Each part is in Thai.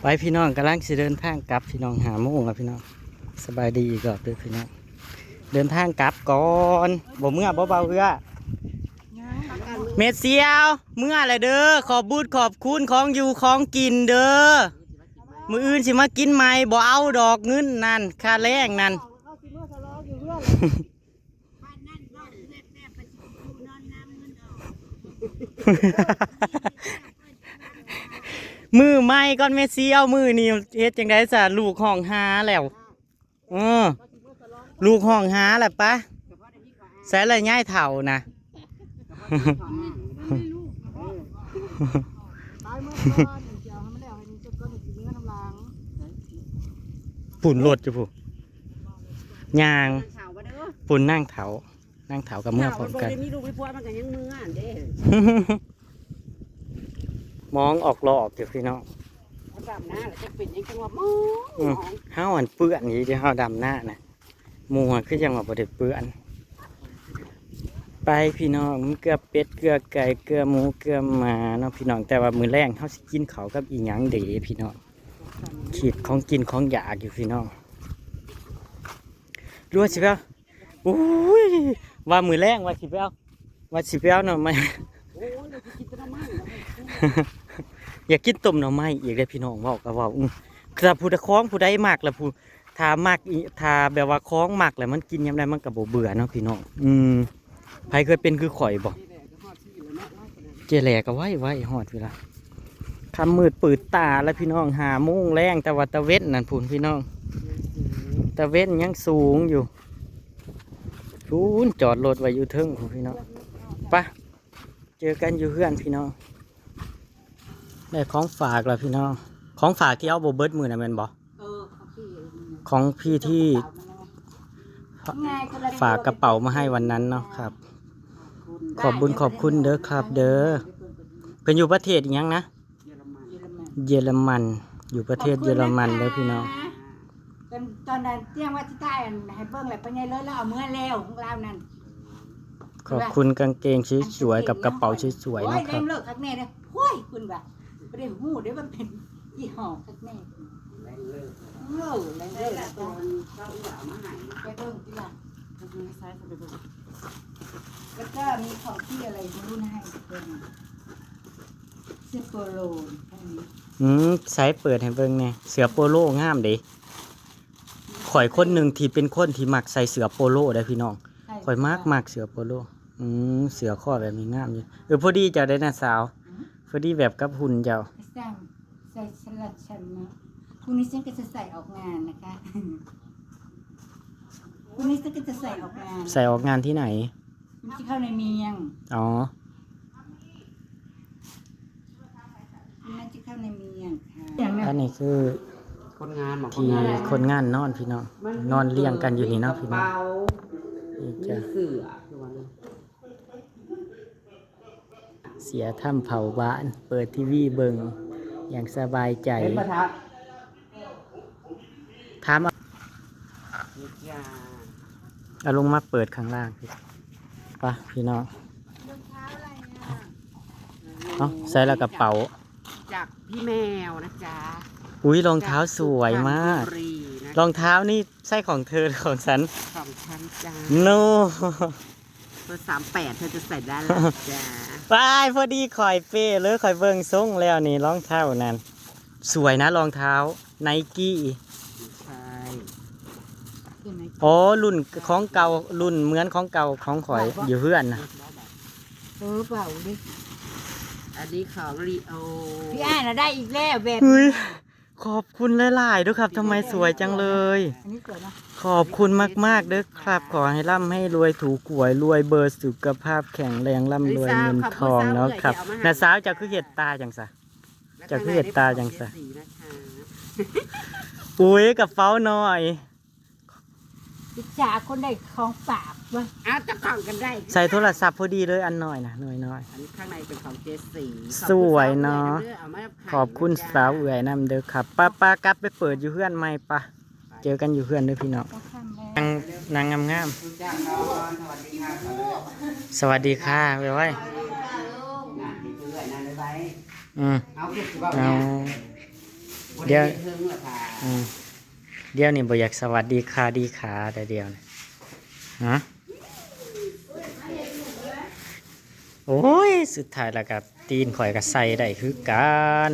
ไปพี่น้องกำลังสิเดินทางกลับพี่น้องหาโมงแล้วพี่น้องสบายดีอีกรอบเด้อพี่น้องเดินทางกลับก่อนบ่เมื่อบ่เบาเรือเมดเซียวเมื่ออะไรเด้อขอบบุญขอบคุณของอยู่ของกินเด้อมื้ออื่นสิมากินใหม่บ่เอาดอกเงินนั่นค่าแรงนั่น มือไม้ก่อนเมสซี่เอามือนี่เฮ็ดจังได๋ซะลูกห้องหาแล้วลูกห้องหาแหละปะใส่ละย่ายเถ่านะปุ่นรถจ้ะผู้ยางปุ่นนั่งเถากับเมื่อพร้อมกันมองออกรอบเดี๋ยวพี่น้องห้าวันเปื้อนนี้เดี๋ยวห้าดำหน้านะมัวคือยังว่าบ่ได้เปื้อนไปพี่น้องเกลือเป็ดเกลือไก่เกลือหมูเกลือหมาเนาะพี่น้องแต่ว่ามื้อแรงเขาสิกินเขากับอีหยังเด๋พี่น้องขีดของกินของอยากอยู่พี่น้องรู้สิเปล่าอุ้ยว่ามื้อแรงว่าสิเปล่าเนาะไม่ อยากกินต้มหน่อไม้อีกเลยพี่น้องบอกกับว่าถ้าผู้ใดคล้องผู้ใดมากแล้วผู้ถ้ามากถ้าแบบว่าคล้องมากแล้วมันกินยำได้มันกับเบื่อเนาะพี่น้องใครเคยเป็นคือข่อยบอกเจแหลก็ไว้หอดเวลาคำมืดปืดตาแล้วพี่น้องหาโมงแรงแต่ว่าตะเว้นนั่นพูนพี่น้องตะเว้นยังสูงอยู่พูนจอดรถไว้อยู่เทิงพี่น้องปะเจอกันอยู่เพื่อนพี่น้องได้ของฝากแล้วพี่น้องของฝากที่เอาโบเบิร์ตมือนะแมนบอกของพี่ที่ฝากกระเป๋ามาให้วันนั้นเนาะครับขอบคุณเด้อครับเด้อเป็นอยู่ประเทศยังนะเยอรมันอยู่ประเทศเยอรมันเด้อพี่น้องตอนนั้นเที่ยงว่าที่ใต้ให้เบิ้งแหละไปไงเลยแล้วเอาเมื่อแล้วของเรานั่นขอบคุณกางเกงสวยๆกับกระเป๋าสวยๆนะครับเลิกคักแน่เนี่ยโอ้ยคุณแบบไม่ได้หูได้ว่าเป็นยี่ห้อคักแน่แรงเลิกตัวเข้าหัวมาหายไปเบิ้งที่หลังแล้วก็มีของที่อะไรรุ่นให้เป็นเสื้อโปโลพวกนี้ใส่เปิดให้เบิ้งเนี่ยเสือโปโลงามเด้ข่อยคนหนึ่งที่เป็นคนที่มักใส่เสือโปโลได้พี่น้องข่อยมากเสือโปโลเสือข้อแบบนี้งามอยู่พอดีเจ้าได้นะสาวพอดีแบบกับหุ่นเจ้าใส่สลัดฉันนะพรุ่งนี้ฉันก็จะใส่ออกงานนะคะพรุ่งนี้ฉันก็จะใส่ออกงานใส่ออกงานที่ไหนมันจะเข้าในเมียงอ๋อมันจะเข้าในเมียงค่ะอันนี้คือคนงานที่คนงานนอนพี่น้องนอนเลี้ยงกันอยู่นี่เนาะพี่น้องนี่จ้ะเสือเสียถ้ำเผาบ้านเปิดทีวีเบิ่งอย่างสบายใจถามเอาลงมาเปิดข้างล่างไปพี่น้องใส่แล้วกระเป๋าจากพี่แมวนะจ๊ะอุ้ยรองเท้าสวยมากรองเท้านี่ใช่ของเธอของฉันจ้าโน่เบอร์38เธอจะใส่ได้แล้วจ้าไปพอดีคอยเป้เลยคอยเบิ่งทรงแล้วนี่รองเท้านั่นสวยนะรองเท้าไนกี้ใช่อ๋อรุ่นของเก่ารุ่นเหมือนของเก่าของข่อยอยู่เพื่อนนะเปล่าดิอันนี้ของลีโอพี่อ้ายน่ะได้อีกแล้วแบบขอบคุณหลายๆด้วยครับทำไมสวยจังเลยขอบคุณมากๆด้วยครับขอให้ร่ำให้รวยถูกหวยรวยเบอร์สุขภาพแข็งแรงร่ำรวยเงินทองเนาะครับน้าสาวจะคือเห็ดตาจังซะจะคือเห็ดตาจังซะอุ้ยกับเฝ้าหน่อยพิจาคนได้ของฝากวะจะกล่องกันได้ใส่โทรศัพท์พอดีเลยอันหน่อยนะหน่อยอันนี้ข้างในเป็นของเจสีสวยเนาะขอบคุณสาวเอื่อยนำเด้อครับป้ากลับไปเปิดอยู่เพื่อนใหม่ปะเจอกันอยู่เพื่อนด้วยพี่น้องนางงามสวัสดีค่ะไปไว้เอา เดี๋ยว เพิ่งละค่ะ เดี๋ยวนี่บ่อยากสวัสดีค่ะดีขาแต่เดียวนี่ฮะโอ้ยสุดท้ายแล้วก็ตีนข่อยก็ใส่ได้คือกัน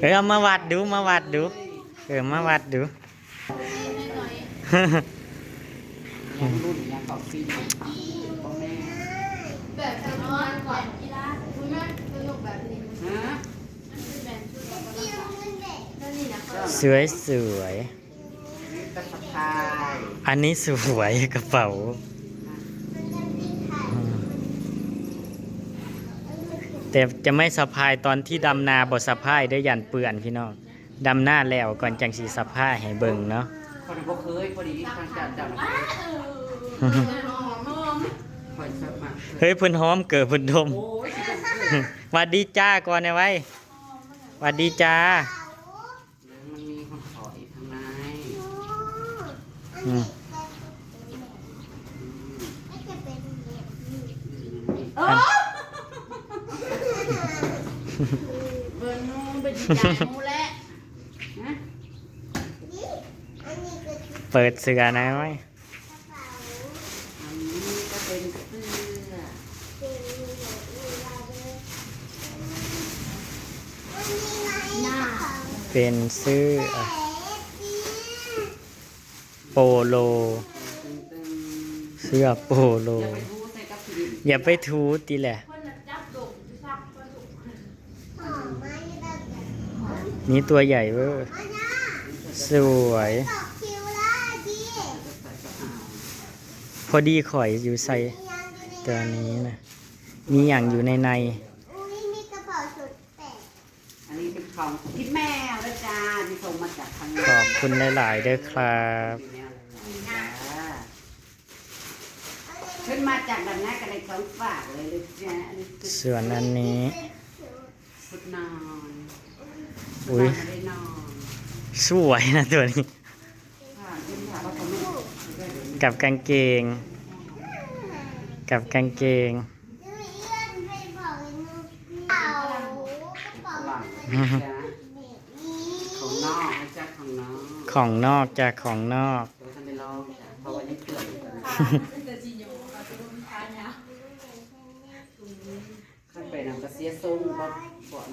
เอ้ย37 เอามาวัดดูมาวัดดูมาวัดดู ยังรุ่นยังกอบฟีพ่อแม่ แบบทำงานก่อนกีฬาคุณแม่สนุกแบบนี้ ฮะ แบบชุดออกกำลังกายนั่นนี่นะ สวยสวย กระสะพาย อันนี้สวยกระเป๋าแต่จะไม่สะพายตอนที่ดำนาบ่สะพายได้อยันเปื่อนพี่น้องดำหน้าแล้วก่อนจังสีสะพายให้เบิ่งเนาะ คนบ่เคยพอดีทางจัดคอยสมัคร เฮ้ยเพิ่นหอมเกิดเพิ่นดม โอ้ย หวัดดีจ้าก่อนนะไว้หวัดดีจ้า มันมีคนขออีกข้างใน อืม เบอร์นูเป็นจานมูและ ฮะ เปิดเสือนะไว้ อันนี้ก็เป็นเสื้อ หน้า เป็นเสื้อโปโล ตึง เสื้อโปโล ๆอย่าไปทูใส่กับผิด อย่าไปทูติแหละ คนจับดงที่ซักก็ถูก นี่ตัวใหญ่เวอร์สวย พอดีข่อยอยู่ใส่ตัวนี้นะมีอย่างอยู่ใน อันนี้เป็นของพี่แมวนะจ๊ะที่ส่งมาจากทาง ขอบคุณหลาย ๆ เด้อครับ ขึ้นมาจากดันหน้ากันในของฝากเลยเลยจ้ะอันนี้คือ ส่วนอันนี้ ชุดนอน อุ๊ย ชุดนอนไม่ได้นอน สวยนะตัวนี้ ค่ะขึ้นค่ะเพราะเขาไม่ กับกางเกง กับกางเกง หลังนะจ๊ะของนอกนะจ๊ะของนอก ของนอกจากของนอก ตัวท่านได้ลองจ้ะเพราะว่ายังเกลืออยู่กันขึ้นไปนำกระเสียซุ้งก็ก่อน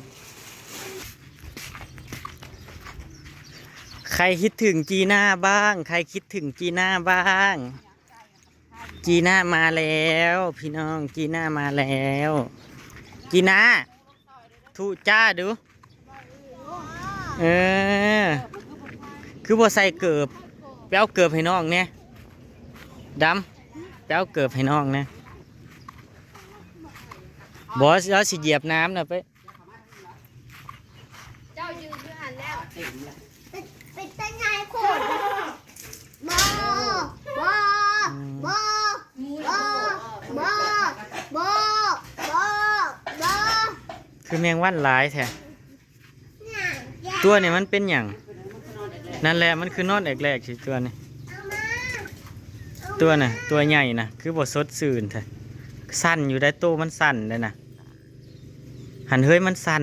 ใครคิดถึงจีน่าบ้าง ใครคิดถึงจีน่าบ้าง จีน่ามาแล้ว พี่น้องจีน่ามาแล้ว จีน่าทุจ้าดู เออ คือบ่ใส่เกิบไปเอาเกิบให้น้องเนี่ยดำไปเอาเกิบให้น้องเนี่ยบอสแล้วสิเหยียบน้ำนะไป เจ้ายืนอยู่หันแล้ว เต็มละ เป็นต้นไม้โคตรบอบอบอ มู บอบอบอบอบอ คือแมงวันหลายแท้ตัวเนี่ยมันเป็นอย่างนั่นแหละมันคือนอนแรกๆสิตัวนี้ตัวน่ะตัวใหญ่นะคือบทสดสื่นแท้สั้นอยู่ได้โตมันสั้นเลยนะหันเฮ้ยมันสั้น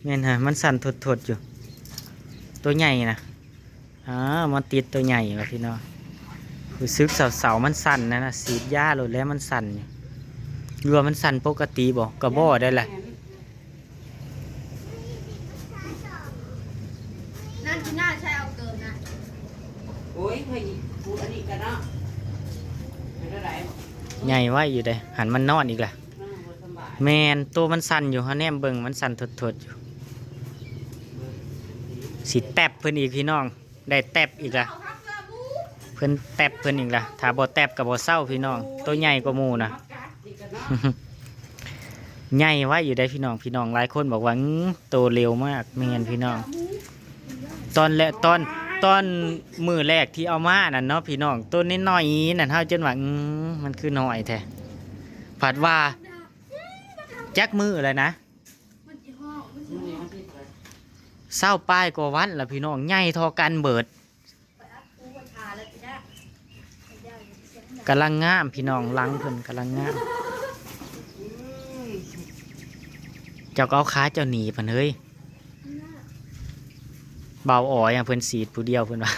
แม่นฮะมันสั้นทดๆอยู่ ตัวใหญ่นะมันติดตัวใหญ่ว่ะพี่น้องคือซึกเสามันสั่นนะสีดหญ้าโลดแล้วมันสั่นอยู่รัวามันสั่นปกติบอกกระบอกได้แหละ นั่นที่หน้าใช้เอาเกินนะ โอ้ยเคยพูดอันนี้กันเนาะเป็นอะไร ใหญ่ไว้อยู่เด้หันมันนอนอีกแหละ นั่งบนสบาย แมนตัวมันสั่นอยู่ฮะแนมเบิ่งมันสั่นทดๆอยู่สิแตบเพิ่นอีกพี่น้อง ได้แตบอีกละ เอาทักษะบู เพิ่นแตบเพิ่นอีกละถ้าบ่แตบกับบ่เศร้าพี่น้อง ตัวใหญ่กว่าหมู่นะ อีกกันเนาะ ใหญ่ไว้อยู่ได้พี่น้องพี่น้องหลายคนบอกว่าโตเร็วมากแม่นพี่น้อง ตอนมือแรกที่เอามานั่นเนาะพี่น้องต้นนิดหน่อยนั่นเฮาจนว่ามันคือน้อยแท้ผัดว่าจักมืออะไรนะ มันจะห้องมันจะ นี่มันที่เกิด เศร้าป้ายกว่าวันละพี่น้องใหญ่ทอกันเบิด ไปอัพกูมาทาแล้วจะได้ไม่ได้เสียงดัง กำลังงามพี่น้องหลังเพิ่นกำลังงามเจ้าก็เอาขาเจ้าหนีเพิ่นเฮ้ย เบาอ๋ออย่างเพิ่นสีดผู้เดียวเพิ่นว่า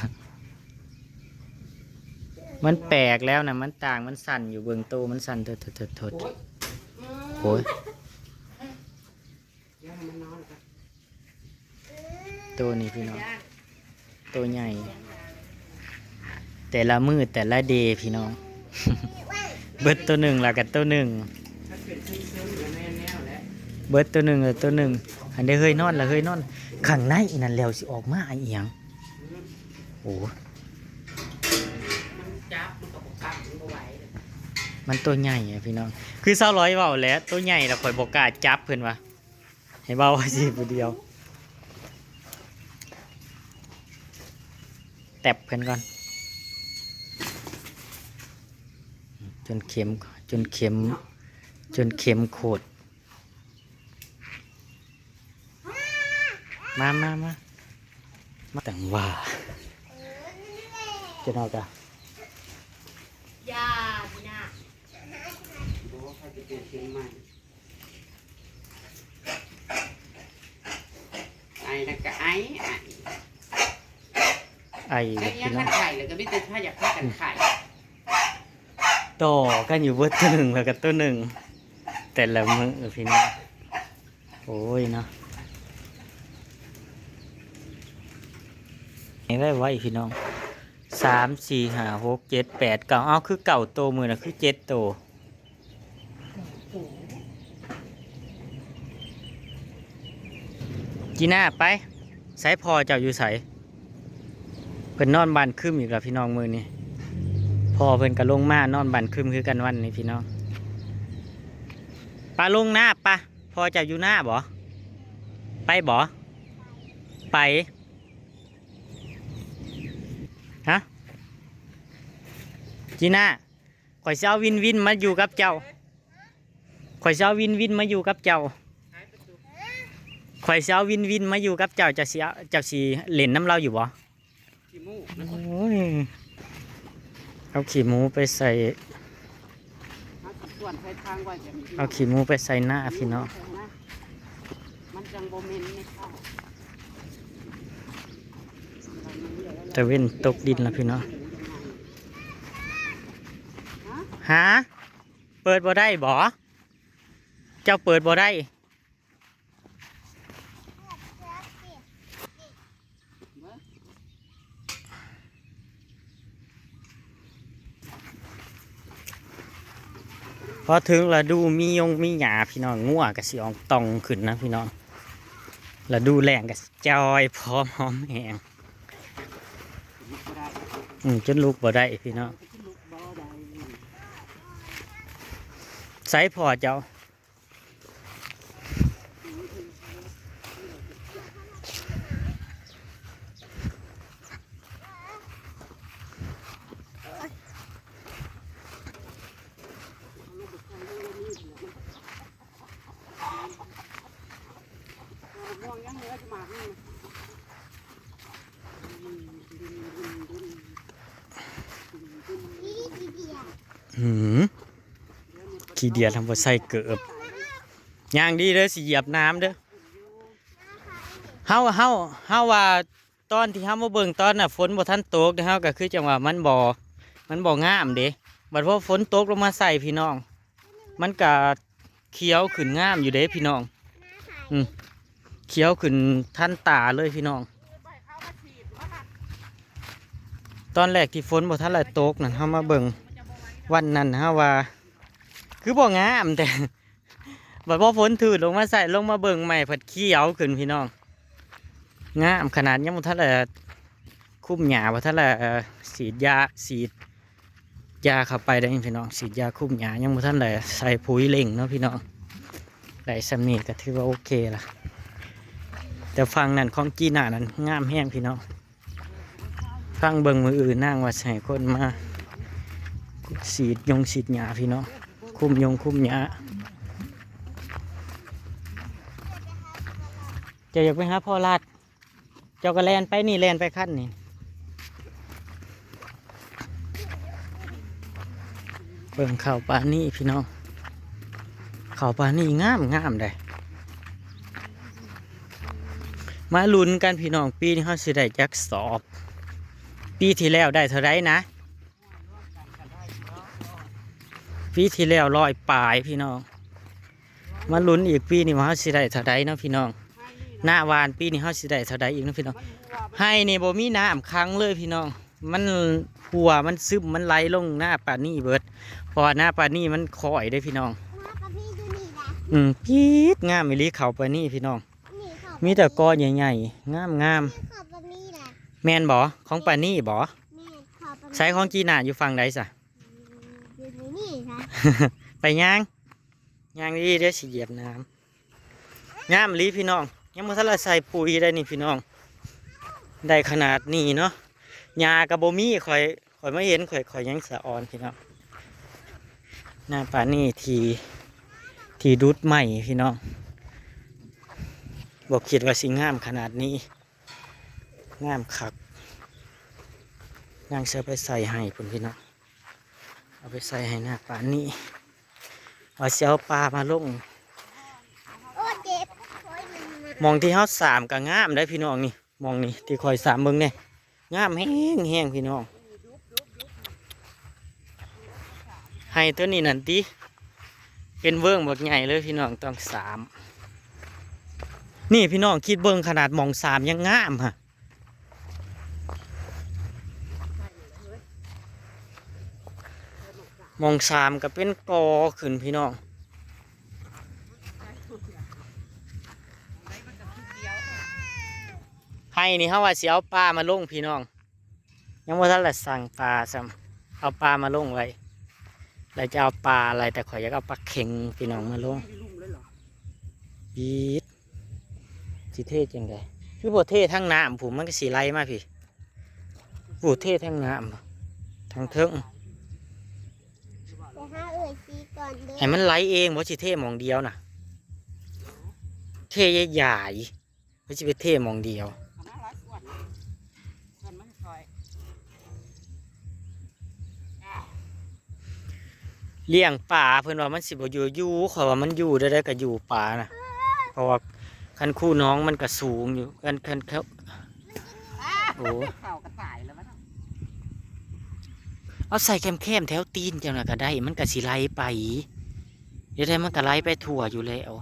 มันแปลกแล้วนะมันต่างมันสั่นอยู่เบิ่งโตมันสั่นเถิดโอ้ย เดี๋ยวให้มันนอนก่อน ตัวนี้พี่น้องตัวใหญ่ แต่ละมือแต่ละเดย์พี่น้อง เบิดตัวหนึ่งแล้วกันตัวหนึ่ง ถ้าเป็นซึ้งๆอย่างแนวๆแล้ว เบิดตัวหนึ่งแล้วตัวหนึ่งอันได้เฮยนอนแล้วเฮยนอนข้างในนั่นแล้วสิออกมาอีหยังโอ้ มันจับมันก็บ่กลับมันบ่ไหวเลย มันตัวใหญ่อะพี่น้องคือเศร้าร้อยเบาแล้วตัวใหญ่แล้วข่อยบอกกล้าจับเพิ่นวะให้เบาไว้สิผู้เดียวแตบเพิ่นก่อนจนเข็มโคตรมาแต่งว่าจะนอกจ้ะ ยาพี่นา บ่ว่าใครจะเปลี่ยนเชียงใหม่ไอ้นั่นก็ไอ้ ไอ้ ไอ้ยั พี่ ง น้อ ขั ง นไข่เลยก็ไม่ตื่นถ้าอยากฆ่ากันไข่ ต่อกันอยู่เบิดตัวหนึ่งแล้วก็ตัวหนึ่งแต่ละมือพี่น้องโอ้ยเนาะไว้พี่น้อง3 4 5 6 7 8 9เอาคือเก่าโตมือนะคือ7โตจีน่าไปใส่พอเจ้าอยู่ใส่เพิ่นนอนบ้านคึมอีกแล้วพี่น้องมือนี่พอเพิ่นก็ลงมานอนบ้านคึมคือกันวันนี้พี่น้องปลาลงหน้าปะพอเจ้าอยู่หน้าบ่ไปบ่ไปฮะจีน่าข่อยสิเอาวินมาอยู่กับเจ้าข่อยสิเอาวินมาอยู่กับเจ้าข่อยสิเอาวินมาอยู่กับเจ้าจะสิเล่นน้ำเราอยู่บ่ ขี้มูก โอ้ยเอาขี้หมูไปใส่ เอาส่วนใช้ทางไว้จะมี เอาขี้หมูไปใส่หน้าพี่น้อง มันจังบ่เหม็นในข้าว ตะเว้นตกดินแล้วพี่น้องฮะเปิดบ่ได้บ่เจ้าเปิดบ่ได้พอถึงแล้วดูมีหญ้าพี่น้องงัวก็สิออกตองขึ้นนะพี่น้องแล้วดูแรงก็จอยพร้อมหอมแหงจนลุกบ่ได้พี่น้องใส่พอเจ้าขี้เดียดทำบ่ใส่เกือบย่างดีเด้อสิเหยียบน้ำเด้อเฮาว่าตอนที่เฮามาเบิ่งตอนน่ะฝนบ่ทันตกเด้อเฮาก็คือจังว่ามันบ่งามเด้บัดพอฝนตกลงมาใส่พี่น้องมันก็เขียวขึ้นงามอยู่เด้พี่น้องเขียวขึ้นทันตาเลยพี่น้องตอนแรกที่ฝนบ่ทันได้ตกนั่นเฮามาเบิ่งวันนั้นเฮาว่าคือบ่งามแต่ บัดพอฝนถือลงมาใส่ลงมาเบิ่งใหม่ผัดเขียวขึ้นพี่น้องงามขนาดยังบ่ทันได้คุ้มหญ้าบ่ทันได้ฉีดยาเข้าไปได้พี่น้องฉีดยาคุ้มหญ้ายังบ่ทันได้ใส่ปุ๋ยเร่งเนาะพี่น้องได้สำนี้ก็ถือว่าโอเคละแต่ฟังนั่นของจีน่านั้นงามแห้งพี่น้องฟังเบิ่งมืออื่นนั่งว่าใส่คนมาฉีดหญ้าพี่น้องคุ้มหญ้าเจ้าอยากไปหาพ่อลาดเจ้าก็แลนไปนี่แลนไปขั้นนี่เบิ่งข่าวปลานี่พี่น้องข่าวปลานี่งามได้ มาลุ้นกันพี่น้องปีนี้เขาสิได้จักสอบ ปีที่แล้วได้เท่าไรนะ ปีที่แล้ว100 ปลายพี่น้องมาลุ้นอีกปีนี้ว่าเขาสิได้เท่าไรเนาะพี่น้องหน้าวานปีนี้เขาสิได้เท่าไรอีกเนาะพี่น้องให้นี่บ่มีน้ำค้างเลยพี่น้องมันหัวมันซึมมันไหลลงหน้าป่านี่เบิดเพอหน้าป่านี่มันคอยได้พี่น้อง มากับพี่ดูนี่นะ ปี๊ดงามอีหลีเขาป่านี่พี่น้อง นี่เขา มีแต่กอใหญ่ๆงามงาม เขาแบบนี้แหละ แมนบ่ของป่านี่บ่ แม่เขาแบบ ใช้ของจีน่าอยู่ฝั่งใดซะ ดูนี่นะ ไปย่างดีเดี๋ยวสิเหยียบน้ำงามอีหลีพี่น้องยังบ่ทันละใส่ปุ๋ยได้นี่พี่น้องได้ขนาดนี้เนาะหญ้ากับบ่มีข่อยไม่เห็นข่อยยังสะอ่อนพี่น้องหน้าป่านี่ที่ดุดใหม่พี่น้องบอกคิดว่าสิงามขนาดนี้งามคักนางเสือไปใส่ให้พุ่นพี่น้องเอาไปใส่ให้หน้าป่านี่เอาเสียวปลามาลง โอ้เจ็บโอ้ยมัน มองที่เฮาสามก็งามได้พี่น้องนี่มองนี่ที่คอยสามเบิ่งเนี่ยงามแห้งพี่น้องให้ตัวนี้นั่นติเป็นเบิ่งบักใหญ่เลยพี่น้องต้องสามนี่พี่น้องคิดเบิ่งขนาดมองสามยังงามฮะมองสามก็เป็นกอขึ้นพี่น้องให้นี่เขาว่าสิเอาปลามาลงพี่น้องยังว่าท่านละสั่งปลาซ้ำเอาปลามาลงไว้เราจะเอาปลาอะไรแต่ข่อยอยากเอาปลาเข็งพี่น้องมาลงบีดสิเทศจังไงคือโบเทศทั้งน้ำผมมันก็สีไหลมากพี่โบเทศทั้งน้ำทั้งเทิง ไปหาเอ่ยซีก่อนเด้อ ให้มันไหลเองเพราะสิเทศมองเดียวน่ะเทใหญ่ๆไม่ใช่ไปเทมองเดียว เอามาร้อยส่วนส่วนมันคอย เลี้ยงป่าเพื่อนว่ามันสิบ่อยู่ขอยว่ามันอยู่ได้ก็อยู่ป่านะเพราะว่าคันคู่น้องมันก็สูงอยู่คันเขาโอ้ เข่ากระต่ายแล้วมั้ง เอาใส่แคมๆแถวตีนจังน่ะก็ได้มันก็สิไหลไปเดี๋ยวได้มันก็ไหลไปทั่วอยู่แล้ว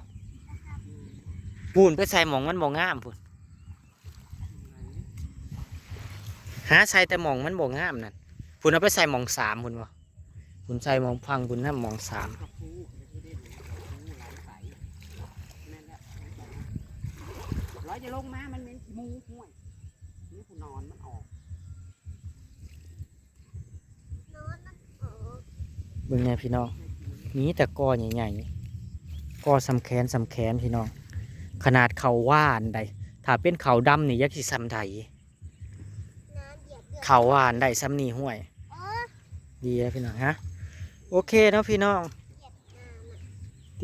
ปูนไปใส่หมองมันบ่งามพุ่นหาใส่แต่หมองมันบ่งามนั่นพุ่นเอาไปใส่หมองสามพุ่นวะพุ่นใส่หมองพังพุ่นน้ำหมองสาม กระพูไม่ได้ดูกระพูไหลใสนั่นแหละร้อยจะลงมามันเป็นมูห้วยนี่ผู้นอนมันออก โน้นนะโอ้ เบิ่งแน่พี่น้องมีแต่กอใหญ่ๆกอสำแขนพี่น้องขนาดเขาว่านใดถ้าเป็นเขาดำนี่ยักษ์สิซ้ำใด น้ำเหยียบเดือด เขาว่านได้ซ้ำนี่ห้วย โอ้ ดีแล้วพี่น้องฮะโอเคเนาะพี่น้อง เหยียบน้ำอ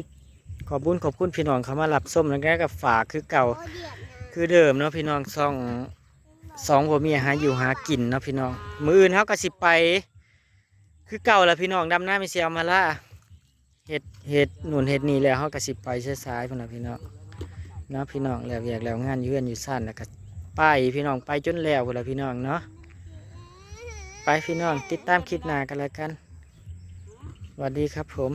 ะ ขอบคุณพี่น้องเขามารับส้มแล้วก็ฝากคือเก่า โอ้เหยียบน้ำ คือเดิมเนาะพี่น้องสองผัวเมียหาอยู่หากินเนาะพี่น้องมื้ออื่นเขาก็สิไป คือเก่าแล้วพี่น้องดำหน้าไม่เสียมาล่าเห็ดหนุนเห็ดนี่แล้วเขาก็สิไปซ้ายๆพุ่นนะพี่น้องเนาะพี่น้องแล้วอยากแล้วงานอยืนอยู่สั้นแล้วก็ไปพี่น้องไปจนแล้วพุ่นละพี่น้องเนาะไปพี่น้องติดตามคลิปหน้ากันแล้วกันสวัสดีครับผม